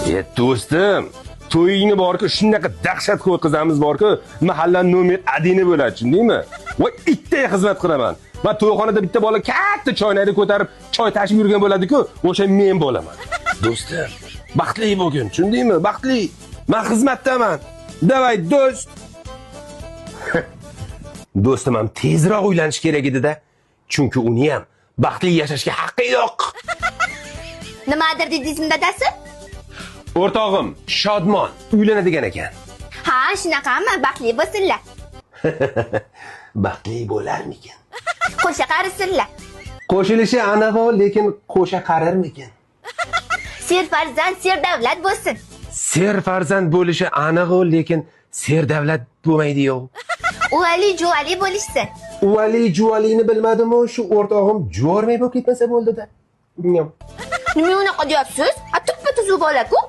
Do'stim, to'yingni borku shunaqa dahshatga o'tkazamiz borku, mahallaning nomer 1 bo'ladi, tushundingmi? Va ikkita xizmat qilaman. Men to'yxonada bitta bola katta choynakni ko'tarib, choy tashib yurgan bo'ladi-ku, o'sha men bo'laman. Do'stim, baxtli bo'lgin, tushundingmi? Baxtli. Men xizmatdaman. Davay, do'st. Do'stim ham tezroq uylanish kerak edi-da, chunki uni ham baxtli yashashga haqqi yo'q. Nimadir dedingizmi dadasi? O'rtog'im Shodmon uylanadigan ekan. Ha, shunaqami? Baxtli bo'lsinlar. Baxtli bo'larmikin? Qo'sha qarisinlar. Qo'shilishi aniq, lekin qo'sha qarirmikin? Serfarzand, serdavlat bo'lsin. Serfarzand bo'lishi aniq, lekin serdavlat bo'lmaydi-yu. Uvali juvali bo'lishsin. Uvali juvalini bilmadim-u, shu o'rtog'im jo'rmay bo'lib ketmasa bo'ldi-da. Nima unaqa deyapsiz? Tuppa-tuzuk bola-ku.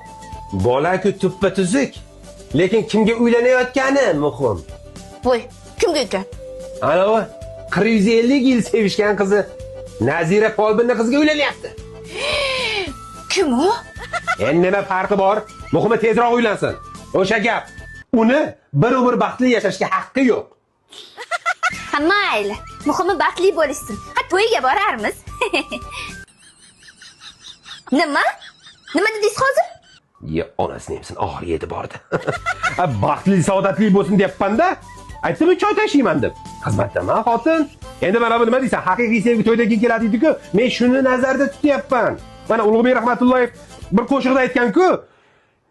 Bola-ku tuppa-tuzuk. Lekin kimga uylanayotgani muhim. Voy, kimga ekan? Anavi 150 yil sevishgan qizi Nazira Folbinning qiziga uylanyapti. Kim u? Endi nima farqi bor? Muhimi tezroq uylansin. O'sha gap. Uni bir umr baxtli yashashga haqqi yo'q. Ha, mayli. Muhimi baxtli bo'lishsin. Ha, to'yga borarmiz. Nima? Nima dedingiz hozir? Ya onasini hamsin oxiriga yetib bordi. Baxtli, saodatli bo'lsin deyapman-da. Aytdim, choy tashiyman deb. Xizmatdaman, xotin. Endi mana bu nima deysan? Haqiqiy sevgi to'ydan keyin keladi-ku. Men shuni nazarda tutyapman. Mana Ulug'bek Rahmatullayev bir qo'shiqda aytgan-ku.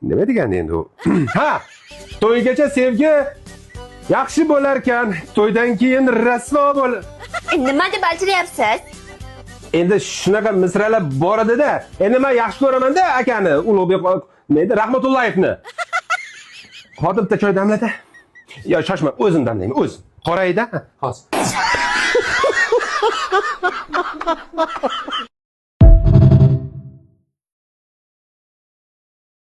Nima degandi endi u? Ha, to'ygacha sevgi yaxshi bo'lar ekan, to'ydan keyin rasvo bo'lar. Nima deb alchiryapsiz? Endi shunaqa misralar bor edi-da. Endi men yaxshi ko'raman-da akani, Ulug'bek neydi, Rahmatullayevni. Xotin bitta choy damlata. Yo, shoshma, o'zim damlayman, o'zim. Qorayda, hozir.